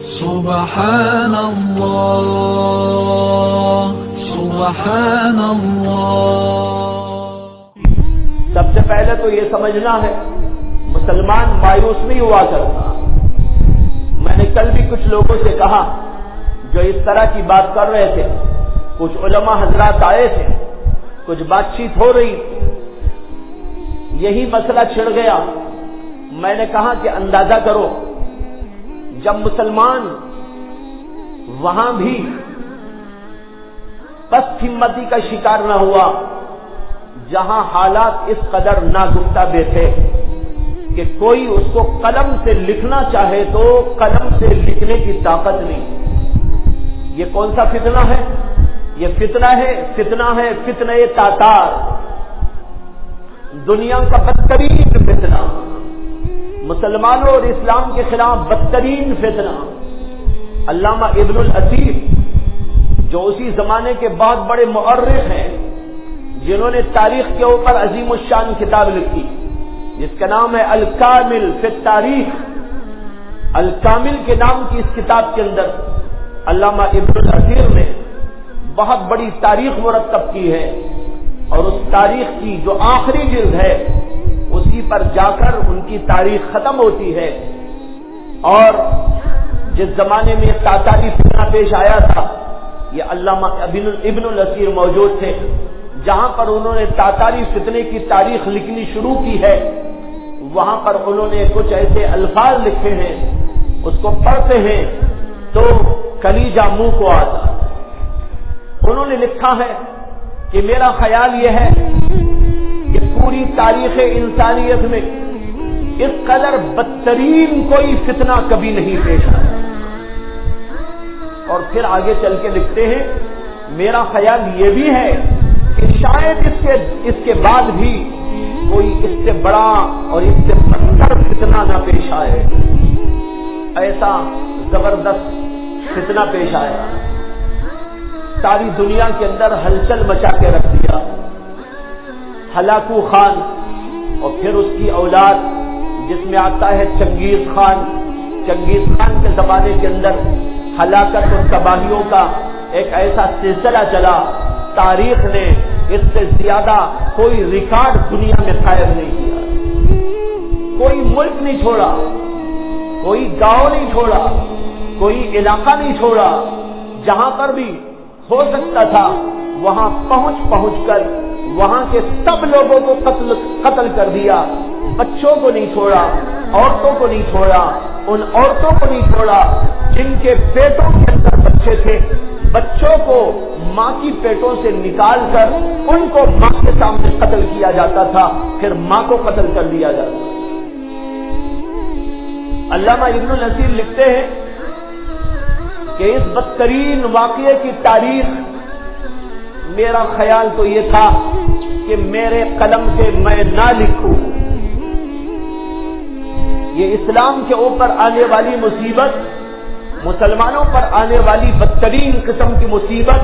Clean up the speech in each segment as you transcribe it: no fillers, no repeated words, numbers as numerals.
سبحان اللہ سبحان اللہ۔ سب سے پہلے تو یہ سمجھنا ہے مسلمان مایوس نہیں ہوا کرتا۔ میں نے کل بھی کچھ لوگوں سے کہا جو اس طرح کی بات کر رہے تھے، کچھ علماء حضرات آئے تھے، کچھ بات چیت ہو رہی، یہی مسئلہ چھڑ گیا۔ میں نے کہا کہ اندازہ کرو جب مسلمان وہاں بھی پست ہمتی کا شکار نہ ہوا، جہاں حالات اس قدر ناگفتہ بے تھے کہ کوئی اس کو قلم سے لکھنا چاہے تو قلم سے لکھنے کی طاقت نہیں۔ یہ کون سا فتنہ ہے؟ یہ فتنہ ہے فتنہ تاتار، دنیا کا بدترین فتنہ، مسلمانوں اور اسلام کے خلاف بدترین فتنہ۔ علامہ ابن الاثیر جو اسی زمانے کے بہت بڑے مؤرخ ہیں، جنہوں نے تاریخ کے اوپر عظیم الشان کتاب لکھی جس کا نام ہے الکامل فی التاریخ، الکامل کے نام کی اس کتاب کے اندر علامہ ابن الاثیر نے بہت بڑی تاریخ مرتب کی ہے، اور اس تاریخ کی جو آخری جلد ہے اسی پر جا کر ان کی تاریخ ختم ہوتی ہے۔ اور جس زمانے میں تاتاری فتنہ پیش آیا تھا، یہ علامہ ابن الاثیر موجود تھے، جہاں پر انہوں نے تاتاری فتنے کی تاریخ لکھنی شروع کی ہے، وہاں پر انہوں نے کچھ ایسے الفاظ لکھے ہیں، اس کو پڑھتے ہیں تو کلیجہ منہ کو آتا۔ انہوں نے لکھا ہے کہ میرا خیال یہ ہے کہ پوری تاریخ انسانیت میں اس قدر بدترین کوئی فتنہ کبھی نہیں پیش آیا۔ اور پھر آگے چل کے لکھتے ہیں میرا خیال یہ بھی ہے کہ شاید اس کے بعد بھی کوئی اس سے بڑا اور اس سے بدتر فتنہ نہ پیش آئے۔ ایسا زبردست فتنہ پیش آیا، ساری دنیا کے اندر ہلچل مچا کے رکھ دیا۔ ہلاکو خان اور پھر اس کی اولاد جس میں آتا ہے چنگیز خان کے زمانے کے اندر ہلاکت اور تباہیوں کا ایک ایسا سلسلہ چلا، تاریخ نے اس سے زیادہ کوئی ریکارڈ دنیا میں قائم نہیں کیا۔ کوئی ملک نہیں چھوڑا، کوئی گاؤں نہیں چھوڑا، کوئی علاقہ نہیں چھوڑا، جہاں پر بھی ہو سکتا تھا وہاں پہنچ کر وہاں کے سب لوگوں کو قتل کر دیا۔ بچوں کو نہیں چھوڑا، عورتوں کو نہیں چھوڑا، ان عورتوں کو نہیں چھوڑا جن کے پیٹوں کے اندر بچے تھے، بچوں کو ماں کی پیٹوں سے نکال کر ان کو ماں کے سامنے قتل کیا جاتا تھا، پھر ماں کو قتل کر دیا جاتا تھا۔ علامہ ابن الاثیر لکھتے ہیں کہ اس بدترین واقعے کی تاریخ میرا خیال تو یہ تھا کہ میرے قلم سے میں نہ لکھوں۔ یہ اسلام کے اوپر آنے والی مصیبت، مسلمانوں پر آنے والی بدترین قسم کی مصیبت،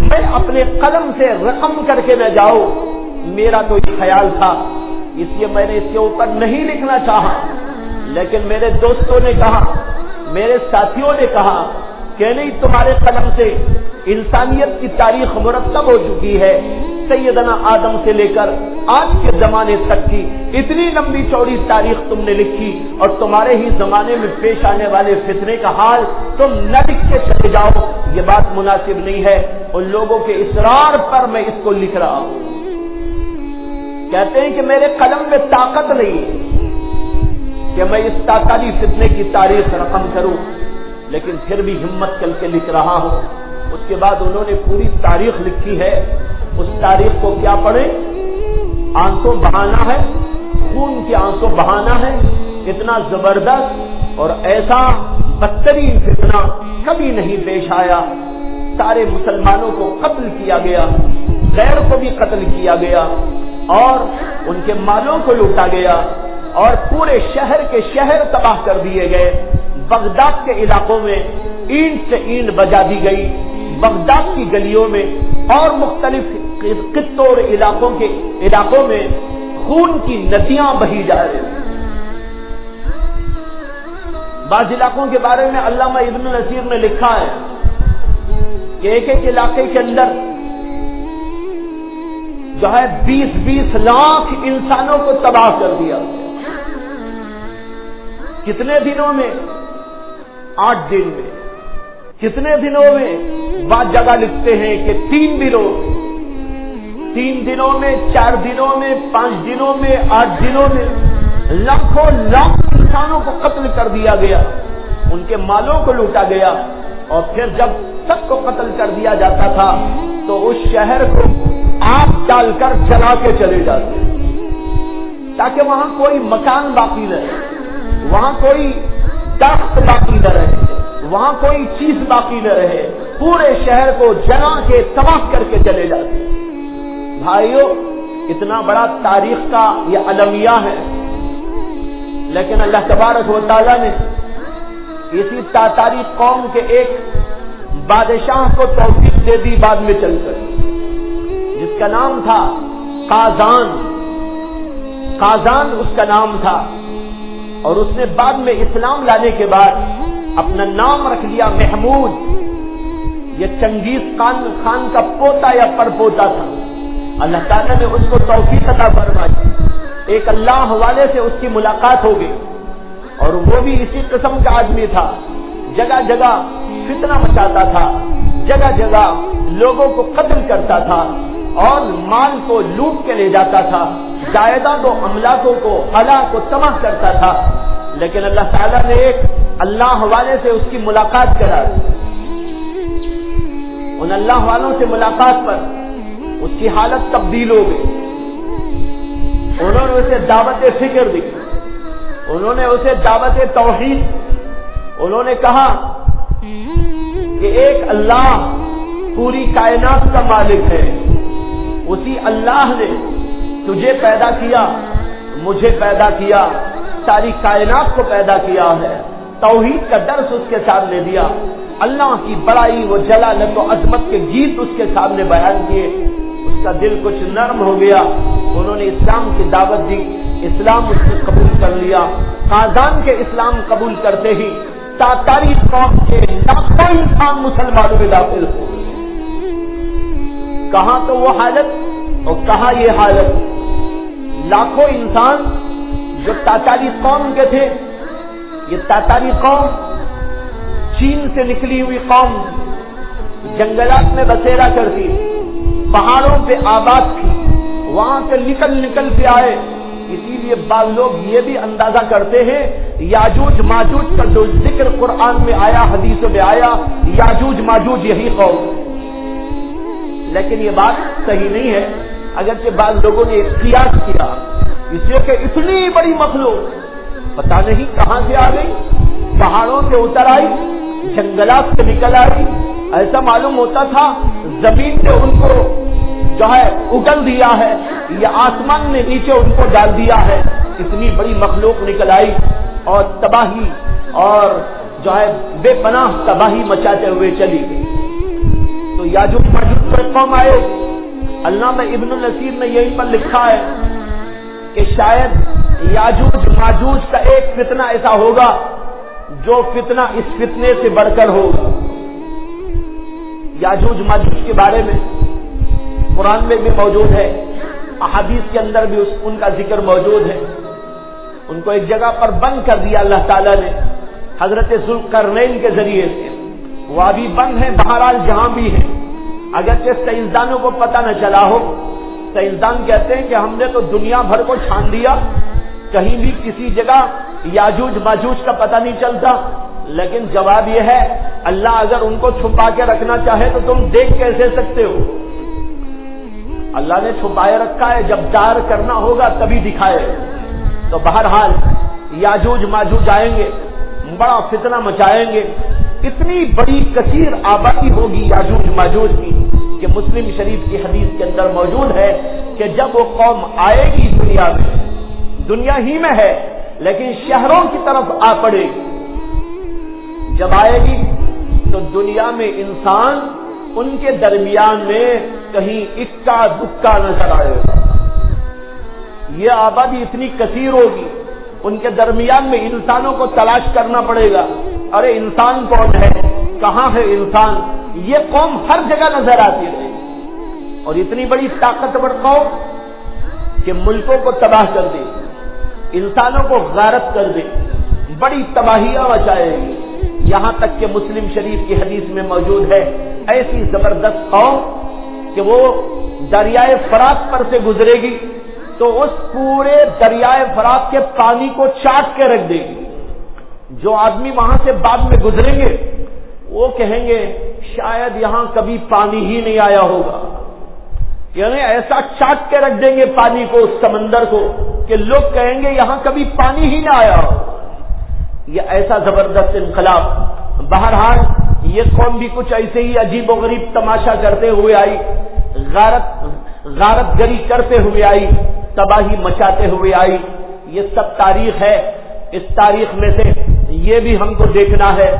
میں اپنے قلم سے رقم کر کے نہ جاؤں، میرا تو یہ خیال تھا، اس لیے میں نے اس کے اوپر نہیں لکھنا چاہا۔ لیکن میرے دوستوں نے کہا، میرے ساتھیوں نے کہا کہ نہیں، تمہارے قلم سے انسانیت کی تاریخ مرتب ہو چکی ہے، سیدنا آدم سے لے کر آج کے زمانے تک کی اتنی لمبی چوڑی تاریخ تم نے لکھی، اور تمہارے ہی زمانے میں پیش آنے والے فتنے کا حال تم نہ لکھ کے چلے جاؤ، یہ بات مناسب نہیں ہے۔ ان لوگوں کے اصرار پر میں اس کو لکھ رہا ہوں۔ کہتے ہیں کہ میرے قلم میں طاقت نہیں کہ میں اس تاتاری فتنے کی تاریخ رقم کروں، لیکن پھر بھی ہمت کر کے لکھ رہا ہوں۔ اس کے بعد انہوں نے پوری تاریخ لکھی ہے، اس تاریخ کو کیا پڑھیں؟ آنسوں بہانا ہے، خون کے آنسوں بہانا ہے۔ اتنا زبردست اور ایسا بدترین فتنہ کبھی نہیں پیش آیا۔ سارے مسلمانوں کو قتل کیا گیا، غیر کو بھی قتل کیا گیا، اور ان کے مالوں کو لوٹا گیا، اور پورے شہر کے شہر تباہ کر دیے گئے۔ بغداد کے علاقوں میں اینٹ سے اینٹ بجا دی گئی، بغداد کی گلیوں میں اور مختلف خطوں اور علاقوں میں خون کی ندیاں بہی جا رہی۔ بعض علاقوں کے بارے میں علامہ ابن الاثیر نے لکھا ہے کہ ایک ایک علاقے کے اندر جو ہے 20-20 لاکھ انسانوں کو تباہ کر دیا. کتنے دنوں میں؟ 8 دن میں. کتنے دنوں میں؟ بعض جگہ لکھتے ہیں کہ 3 دنوں میں. 3 دنوں میں، 4 دنوں میں، 5 دنوں میں، 8 دنوں میں لاکھوں لاکھ انسانوں کو قتل کر دیا گیا، ان کے مالوں کو لوٹا گیا. اور پھر جب سب کو قتل کر دیا جاتا تھا تو اس شہر کو آگ ڈال کر جلا کے چلے جاتے تاکہ وہاں کوئی مکان باقی نہ رہے، وہاں کوئی درخت باقی نہ رہے، وہاں کوئی چیز باقی نہ رہے. پورے شہر کو جلا کے تباہ کر کے چلے جاتے. بھائیو، اتنا بڑا تاریخ کا یہ المیہ ہے، لیکن اللہ تبارک و تعالیٰ نے اسی تاتاری قوم کے ایک بادشاہ کو توفیق دے دی بعد میں چل کر، جس کا نام تھا قازان. قازان اس کا نام تھا، اور اس نے بعد میں اسلام لانے کے بعد اپنا نام رکھ لیا محمود. یہ چنگیز خان کا پوتا یا پرپوتا تھا. اللہ تعالیٰ نے اس کو توفیق عطا فرمائی. ایک اللہ والے سے اس کی ملاقات ہو گئی، اور وہ بھی اسی قسم کا آدمی تھا. جگہ جگہ فتنہ مچاتا تھا، جگہ جگہ لوگوں کو قتل کرتا تھا، اور مال کو لوٹ کے لے جاتا تھا، جائیداد و املاکوں کو ہلاک و تباہ کرتا تھا. لیکن اللہ تعالیٰ نے ایک اللہ والے سے اس کی ملاقات کرا. ان اللہ والوں سے ملاقات پر اس کی حالت تبدیل ہو گئی. انہوں نے اسے دعوت فکر دی، انہوں نے اسے دعوت توحید. انہوں نے کہا کہ ایک اللہ پوری کائنات کا مالک ہے، اسی اللہ نے تجھے پیدا کیا، مجھے پیدا کیا، ساری کائنات کو پیدا کیا ہے. توحید کا درس اس کے سامنے دیا، اللہ کی بڑائی و جلالت و عظمت کے گیت اس کے سامنے بیان کیے. اس کا دل کچھ نرم ہو گیا. انہوں نے اسلام کی دعوت دی، اسلام اس نے قبول کر لیا. قازان کے اسلام قبول کرتے ہی تاتاری قوم کے لاکھوں انسان مسلمانوں میں داخل ہوئے. کہاں تو وہ حالت اور کہاں یہ حالت. لاکھوں انسان جو تاتاری قوم کے تھے، یہ تاتاری قوم چین سے نکلی ہوئی قوم، جنگلات میں بسیرا کرتی، پہاڑوں پہ آباد تھی، وہاں سے نکل کے آئے. اسی لیے بعض لوگ یہ بھی اندازہ کرتے ہیں یاجوج ماجوج کا جو ذکر قرآن میں آیا، حدیثوں میں آیا، یاجوج ماجوج یہی قوم. لیکن یہ بات صحیح نہیں ہے. اگرچہ بعض لوگوں نے قیاس کیا، اس لیے کہ اتنی بڑی مخلوق پتہ نہیں کہاں سے آ گئی، پہاڑوں سے اتر آئی، جنگلات سے نکل آئی. ایسا معلوم ہوتا تھا زمین نے ان کو جو ہے اگل دیا ہے، یا آسمان نے نیچے ان کو ڈال دیا ہے. اتنی بڑی مخلوق نکل آئی اور تباہی اور جو ہے بے پناہ تباہی مچاتے ہوئے چلی گئی. تو یاجوج ماجوج پر قوم آئے. علامہ ابن الاثیر نے یہیں پر لکھا ہے کہ شاید یاجوج ماجوج کا ایک فتنہ ایسا ہوگا جو فتنہ اس فتنے سے بڑھ کر ہوگا. یاجوج ماجوج کے بارے میں قرآن میں بھی موجود ہے، احادیث کے اندر بھی ان کا ذکر موجود ہے. ان کو ایک جگہ پر بند کر دیا اللہ تعالیٰ نے حضرت ذوالقرنین کے ذریعے سے. وہ ابھی بند ہیں بہرحال جہاں بھی ہیں. اگرچہ سائنسدانوں کو پتہ نہ چلا ہو. سائنسدان کہتے ہیں کہ ہم نے تو دنیا بھر کو چھان دیا، کہیں بھی کسی جگہ یاجوج ماجوج کا پتہ نہیں چلتا. لیکن جواب یہ ہے اللہ اگر ان کو چھپا کے رکھنا چاہے تو تم دیکھ کیسے سکتے ہو؟ اللہ نے چھپائے رکھا ہے، جب ظاہر کرنا ہوگا تبھی دکھائے. تو بہرحال یاجوج ماجوج آئیں گے، بڑا فتنہ مچائیں گے. اتنی بڑی کثیر آبادی ہوگی یاجوج ماجوج کی کہ مسلم شریف کی حدیث کے اندر موجود ہے کہ جب وہ قوم آئے گی دنیا میں، دنیا ہی میں ہے لیکن شہروں کی طرف آ پڑے گی. جب آئے گی تو دنیا میں انسان ان کے درمیان میں کہیں اکا دکا نظر آئے گا. یہ آبادی اتنی کثیر ہوگی ان کے درمیان میں انسانوں کو تلاش کرنا پڑے گا. ارے انسان کون ہے, کہاں ہے انسان؟ یہ قوم ہر جگہ نظر آتی ہے, اور اتنی بڑی طاقتور قوم کہ ملکوں کو تباہ کر دے, انسانوں کو غارت کر دے, بڑی تباہیاں مچائے گی. یہاں تک کہ مسلم شریف کی حدیث میں موجود ہے ایسی زبردست قوم کہ وہ دریائے فرات پر سے گزرے گی تو اس پورے دریائے فرات کے پانی کو چاٹ کے رکھ دے گی. جو آدمی وہاں سے بعد میں گزریں گے وہ کہیں گے شاید یہاں کبھی پانی ہی نہیں آیا ہوگا. یعنی ایسا چاٹ کے رکھ دیں گے پانی کو, اس سمندر کو, کہ لوگ کہیں گے یہاں کبھی پانی ہی نہ آیا. یہ ایسا زبردست انقلاب. بہرحال یہ قوم بھی کچھ ایسے ہی عجیب و غریب تماشا کرتے ہوئے آئی, غارت گری کرتے ہوئے آئی, تباہی مچاتے ہوئے آئی. یہ سب تاریخ ہے. اس تاریخ میں سے یہ بھی ہم کو دیکھنا ہے.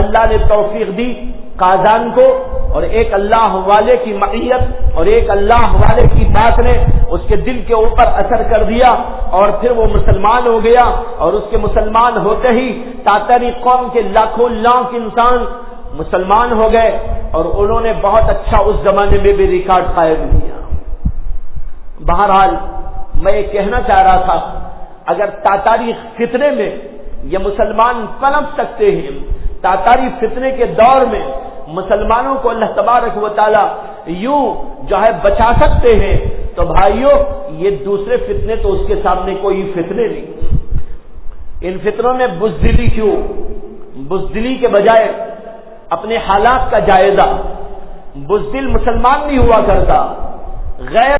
اللہ نے توفیق دی قازان کو, اور ایک اللہ والے کی معیت اور ایک اللہ والے کی بات نے اس کے دل کے اوپر اثر کر دیا, اور پھر وہ مسلمان ہو گیا. اور اس کے مسلمان ہوتے ہی تاتاری قوم کے لاکھوں لاکھ انسان مسلمان ہو گئے, اور انہوں نے بہت اچھا اس زمانے میں بھی ریکارڈ قائم کیا. بہرحال میں یہ کہنا چاہ رہا تھا, اگر تاتاری فتنے میں یہ مسلمان پنپ سکتے ہیں, تاتاری فتنے کے دور میں مسلمانوں کو اللہ تبارک و تعالی یوں جو ہے بچا سکتے ہیں, تو بھائیوں یہ دوسرے فتنے تو اس کے سامنے کوئی فتنے نہیں. ان فتنوں میں بزدلی کیوں؟ بزدلی کے بجائے اپنے حالات کا جائزہ. بزدل مسلمان نہیں ہوا کرتا, غیر